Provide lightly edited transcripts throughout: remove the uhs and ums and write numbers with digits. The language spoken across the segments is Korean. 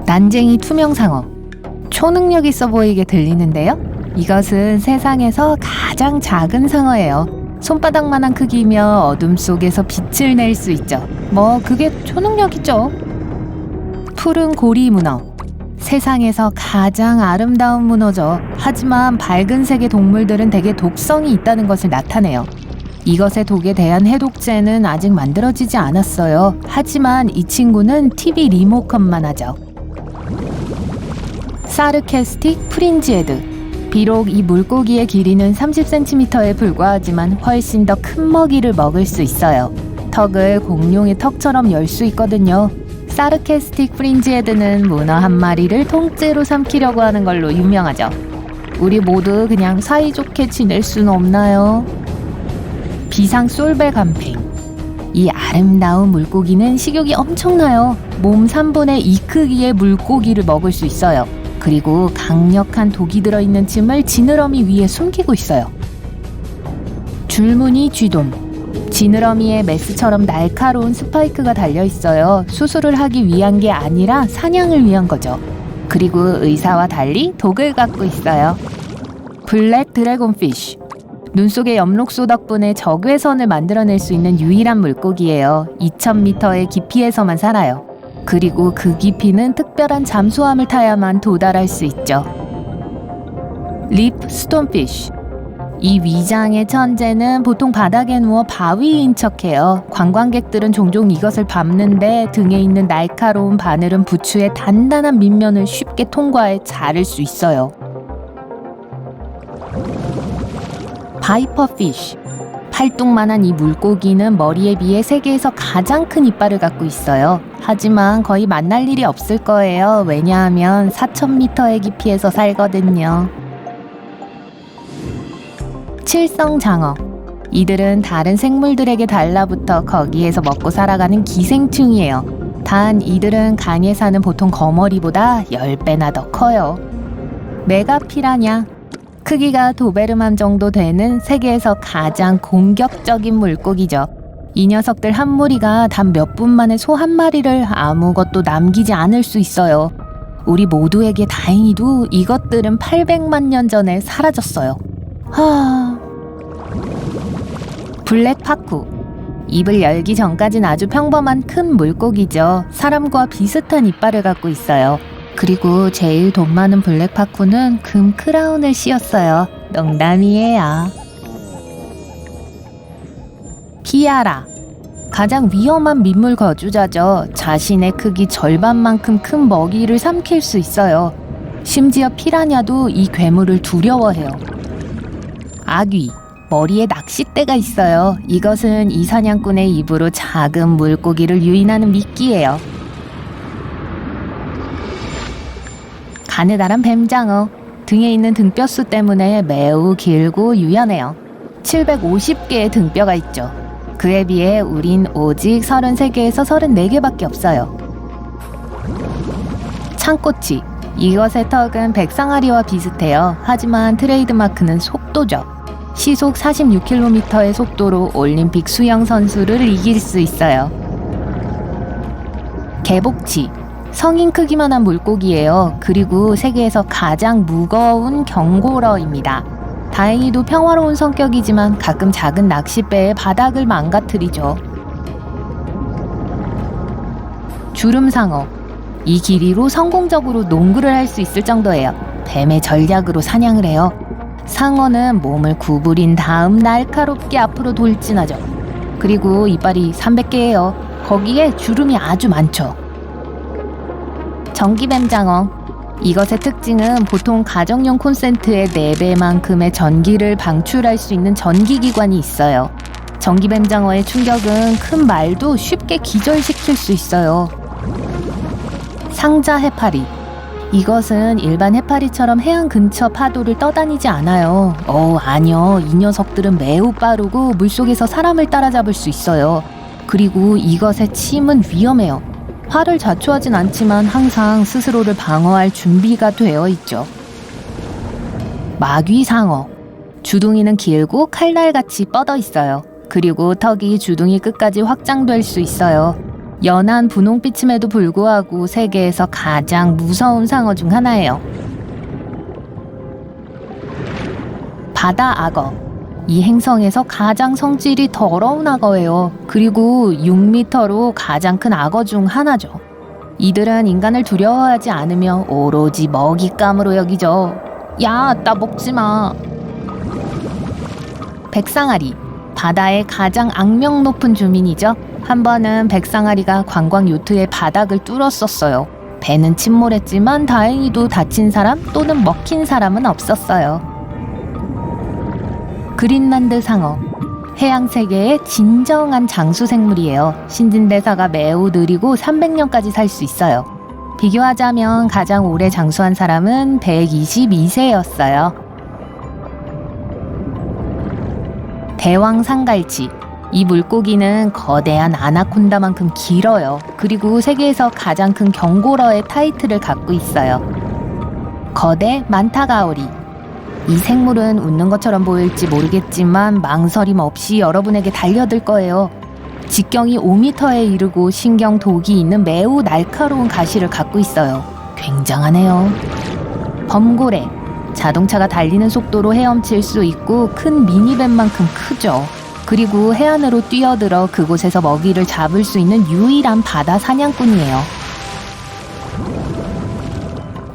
난쟁이 투명상어. 초능력 있어 보이게 들리는데요? 이것은 세상에서 가장 작은 상어예요. 손바닥만한 크기이며 어둠 속에서 빛을 낼 수 있죠. 그게 초능력이죠. 푸른 고리 문어. 세상에서 가장 아름다운 문어죠. 하지만 밝은 색의 동물들은 대개 독성이 있다는 것을 나타내요. 이것의 독에 대한 해독제는 아직 만들어지지 않았어요. 하지만 이 친구는 TV 리모컨만 하죠. 사르캐스틱 프린지헤드. 비록 이 물고기의 길이는 30cm에 불과하지만 훨씬 더 큰 먹이를 먹을 수 있어요. 턱을 공룡의 턱처럼 열 수 있거든요. 사르캐스틱 프린지헤드는 문어 한 마리를 통째로 삼키려고 하는 걸로 유명하죠. 우리 모두 그냥 사이좋게 지낼 수는 없나요? 비상 솔베 간팽. 이 아름다운 물고기는 식욕이 엄청나요. 몸 3분의 2 크기의 물고기를 먹을 수 있어요. 그리고 강력한 독이 들어있는 침을 지느러미 위에 숨기고 있어요. 줄무늬 쥐돔. 지느러미에 메스처럼 날카로운 스파이크가 달려있어요. 수술을 하기 위한 게 아니라 사냥을 위한 거죠. 그리고 의사와 달리 독을 갖고 있어요. 블랙 드래곤피쉬. 눈 속의 엽록소 덕분에 적외선을 만들어낼 수 있는 유일한 물고기예요. 2000m의 깊이에서만 살아요. 그리고 그 깊이는 특별한 잠수함을 타야만 도달할 수 있죠. 립 스톤피쉬. 이 위장의 천재는 보통 바닥에 누워 바위인 척해요. 관광객들은 종종 이것을 밟는데 등에 있는 날카로운 바늘은 부추의 단단한 밑면을 쉽게 통과해 자를 수 있어요. 바이퍼피쉬. 팔뚝만한 이 물고기는 머리에 비해 세계에서 가장 큰 이빨을 갖고 있어요. 하지만 거의 만날 일이 없을 거예요. 왜냐하면 4000m의 깊이에서 살거든요. 칠성장어. 이들은 다른 생물들에게 달라붙어 거기에서 먹고 살아가는 기생충이에요. 단 이들은 강에 사는 보통 거머리보다 10배나 더 커요. 메가피라냐. 크기가 도베르만 정도 되는 세계에서 가장 공격적인 물고기죠. 이 녀석들 한 무리가 단 몇 분 만에 소 한 마리를 아무것도 남기지 않을 수 있어요. 우리 모두에게 다행히도 이것들은 800만 년 전에 사라졌어요. 블랙파쿠. 입을 열기 전까진 아주 평범한 큰 물고기죠. 사람과 비슷한 이빨을 갖고 있어요. 그리고 제일 돈 많은 블랙파쿠는 금 크라운을 씌웠어요. 농담이에요. 키아라. 가장 위험한 민물 거주자죠. 자신의 크기 절반만큼 큰 먹이를 삼킬 수 있어요. 심지어 피라냐도 이 괴물을 두려워해요. 아귀. 머리에 낚싯대가 있어요. 이것은 이 사냥꾼의 입으로 작은 물고기를 유인하는 미끼예요. 가느다란 뱀장어. 등에 있는 등뼈수 때문에 매우 길고 유연해요. 750개의 등뼈가 있죠. 그에 비해 우린 오직 33개에서 34개밖에 없어요. 창꼬치. 이것의 턱은 백상아리와 비슷해요. 하지만 트레이드마크는 속도죠. 시속 46km의 속도로 올림픽 수영 선수를 이길 수 있어요. 개복치. 성인 크기만한 물고기예요. 그리고 세계에서 가장 무거운 경고러입니다. 다행히도 평화로운 성격이지만 가끔 작은 낚싯배에 바닥을 망가뜨리죠. 주름상어. 이 길이로 성공적으로 농구를 할 수 있을 정도예요. 뱀의 전략으로 사냥을 해요. 상어는 몸을 구부린 다음 날카롭게 앞으로 돌진하죠. 그리고 이빨이 300개예요. 거기에 주름이 아주 많죠. 전기뱀장어. 이것의 특징은 보통 가정용 콘센트의 4배만큼의 전기를 방출할 수 있는 전기기관이 있어요. 전기뱀장어의 충격은 큰 말도 쉽게 기절시킬 수 있어요. 상자 해파리. 이것은 일반 해파리처럼 해안 근처 파도를 떠다니지 않아요. 아니요. 이 녀석들은 매우 빠르고 물속에서 사람을 따라잡을 수 있어요. 그리고 이것의 침은 위험해요. 화를 자초하진 않지만 항상 스스로를 방어할 준비가 되어 있죠. 마귀상어. 주둥이는 길고 칼날같이 뻗어 있어요. 그리고 턱이 주둥이 끝까지 확장될 수 있어요. 연한 분홍빛임에도 불구하고 세계에서 가장 무서운 상어 중 하나예요. 바다 악어. 이 행성에서 가장 성질이 더러운 악어예요. 그리고 6m로 가장 큰 악어 중 하나죠. 이들은 인간을 두려워하지 않으며 오로지 먹잇감으로 여기죠. 야, 나 먹지 마. 백상아리. 바다의 가장 악명 높은 주민이죠. 한 번은 백상아리가 관광 요트의 바닥을 뚫었었어요. 배는 침몰했지만 다행히도 다친 사람 또는 먹힌 사람은 없었어요. 그린란드 상어. 해양 세계의 진정한 장수 생물이에요. 신진대사가 매우 느리고 300년까지 살 수 있어요. 비교하자면 가장 오래 장수한 사람은 122세였어요. 대왕 상갈치. 이 물고기는 거대한 아나콘다만큼 길어요. 그리고 세계에서 가장 큰 경고러의 타이틀을 갖고 있어요. 거대 만타가오리. 이 생물은 웃는 것처럼 보일지 모르겠지만 망설임 없이 여러분에게 달려들 거예요. 직경이 5m에 이르고 신경 독이 있는 매우 날카로운 가시를 갖고 있어요. 굉장하네요. 범고래. 자동차가 달리는 속도로 헤엄칠 수 있고 큰 미니밴만큼 크죠. 그리고 해안으로 뛰어들어 그곳에서 먹이를 잡을 수 있는 유일한 바다 사냥꾼이에요.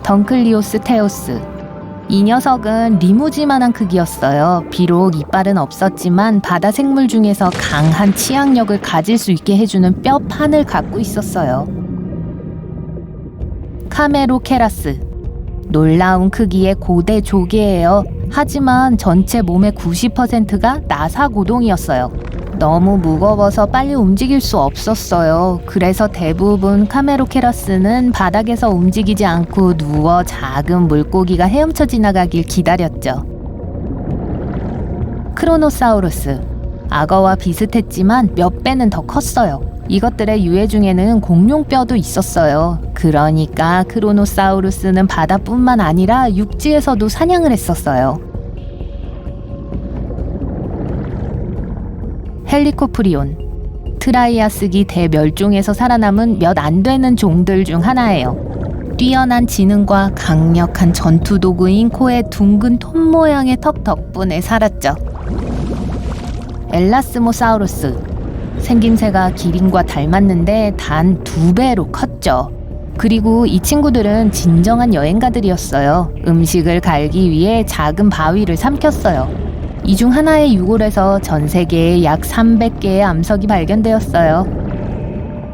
덩클리오스 테오스. 이 녀석은 리무지만한 크기였어요. 비록 이빨은 없었지만 바다 생물 중에서 강한 치악력을 가질 수 있게 해주는 뼈판을 갖고 있었어요. 카메로케라스. 놀라운 크기의 고대 조개예요. 하지만 전체 몸의 90%가 나사고동이었어요. 너무 무거워서 빨리 움직일 수 없었어요. 그래서 대부분 카메로케라스는 바닥에서 움직이지 않고 누워 작은 물고기가 헤엄쳐 지나가길 기다렸죠. 크로노사우루스. 악어와 비슷했지만 몇 배는 더 컸어요. 이것들의 유해 중에는 공룡뼈도 있었어요. 그러니까 크로노사우루스는 바다뿐만 아니라 육지에서도 사냥을 했었어요. 헬리코프리온. 트라이아스기 대멸종에서 살아남은 몇 안 되는 종들 중 하나예요. 뛰어난 지능과 강력한 전투 도구인 코의 둥근 톱 모양의 턱 덕분에 살았죠. 엘라스모사우루스. 생김새가 기린과 닮았는데 단 2배로 컸죠. 그리고 이 친구들은 진정한 여행가들이었어요. 음식을 갈기 위해 작은 바위를 삼켰어요. 이 중 하나의 유골에서 전 세계에 약 300개의 암석이 발견되었어요.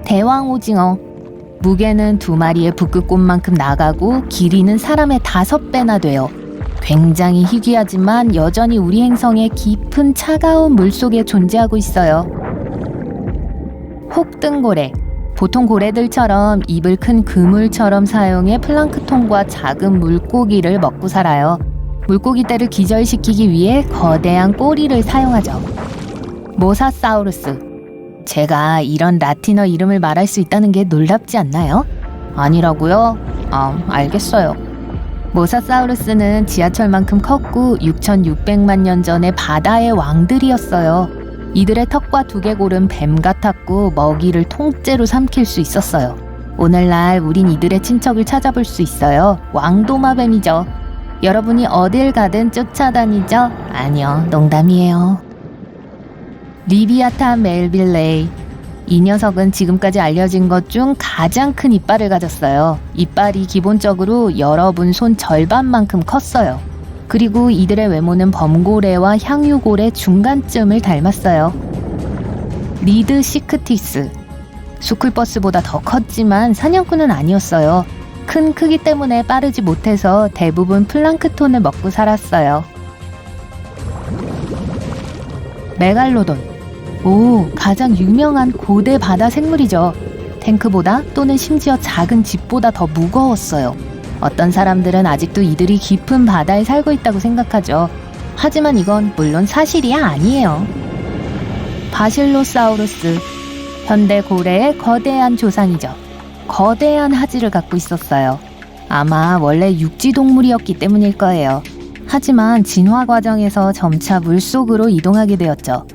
대왕 오징어. 무게는 2마리의 북극곰만큼 나가고 길이는 사람의 5배나 돼요. 굉장히 희귀하지만 여전히 우리 행성의 깊은 차가운 물속에 존재하고 있어요. 혹등고래. 보통 고래들처럼 입을 큰 그물처럼 사용해 플랑크톤과 작은 물고기를 먹고 살아요. 물고기떼를 기절시키기 위해 거대한 꼬리를 사용하죠. 모사사우루스. 제가 이런 라틴어 이름을 말할 수 있다는 게 놀랍지 않나요? 아니라고요? 알겠어요. 모사사우루스는 지하철만큼 컸고 6,600만 년 전에 바다의 왕들이었어요. 이들의 턱과 두개골은 뱀 같았고 먹이를 통째로 삼킬 수 있었어요. 오늘날 우린 이들의 친척을 찾아볼 수 있어요. 왕도마뱀이죠. 여러분이 어딜 가든 쫓아다니죠? 아니요, 농담이에요. 리비아탄 멜빌레이. 이 녀석은 지금까지 알려진 것 중 가장 큰 이빨을 가졌어요. 이빨이 기본적으로 여러분 손 절반만큼 컸어요. 그리고 이들의 외모는 범고래와 향유고래 중간쯤을 닮았어요. 리드 시크티스. 수쿨버스보다 더 컸지만 사냥꾼은 아니었어요. 큰 크기 때문에 빠르지 못해서 대부분 플랑크톤을 먹고 살았어요. 메갈로돈. 가장 유명한 고대 바다 생물이죠. 탱크보다 또는 심지어 작은 집보다 더 무거웠어요. 어떤 사람들은 아직도 이들이 깊은 바다에 살고 있다고 생각하죠. 하지만 이건 물론 사실이 아니에요. 바실로사우루스. 현대 고래의 거대한 조상이죠. 거대한 하지를 갖고 있었어요. 아마 원래 육지 동물이었기 때문일 거예요. 하지만 진화 과정에서 점차 물속으로 이동하게 되었죠.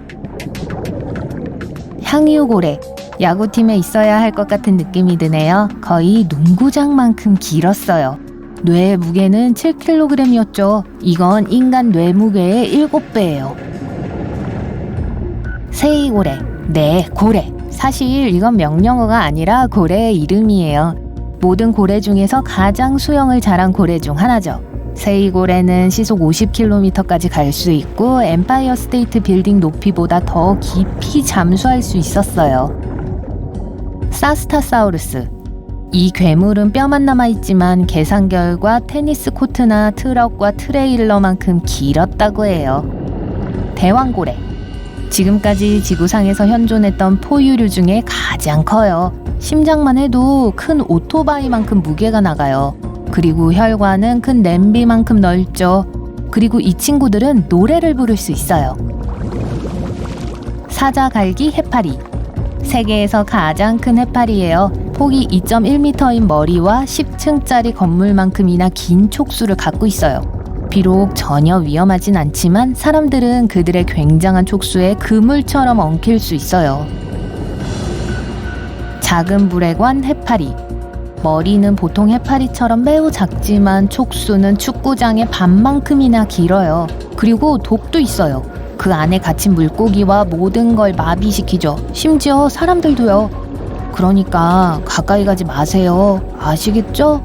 향유고래. 야구팀에 있어야 할 것 같은 느낌이 드네요. 거의 농구장만큼 길었어요. 뇌의 무게는 7kg이었죠. 이건 인간 뇌 무게의 7배예요. 세이고래. 네, 고래. 사실 이건 명령어가 아니라 고래의 이름이에요. 모든 고래 중에서 가장 수영을 잘한 고래 중 하나죠. 세이고래는 시속 50km까지 갈 수 있고 엠파이어 스테이트 빌딩 높이보다 더 깊이 잠수할 수 있었어요. 사스타사우루스. 이 괴물은 뼈만 남아있지만 계산 결과 테니스 코트나 트럭과 트레일러만큼 길었다고 해요. 대왕고래. 지금까지 지구상에서 현존했던 포유류 중에 가장 커요. 심장만 해도 큰 오토바이만큼 무게가 나가요. 그리고 혈관은 큰 냄비만큼 넓죠. 그리고 이 친구들은 노래를 부를 수 있어요. 사자갈기 해파리. 세계에서 가장 큰 해파리예요. 폭이 2.1m인 머리와 10층짜리 건물만큼이나 긴 촉수를 갖고 있어요. 비록 전혀 위험하진 않지만 사람들은 그들의 굉장한 촉수에 그물처럼 엉킬 수 있어요. 작은 불에 관 해파리. 머리는 보통 해파리처럼 매우 작지만 촉수는 축구장의 반만큼이나 길어요. 그리고 독도 있어요. 그 안에 갇힌 물고기와 모든 걸 마비시키죠. 심지어 사람들도요. 그러니까 가까이 가지 마세요. 아시겠죠?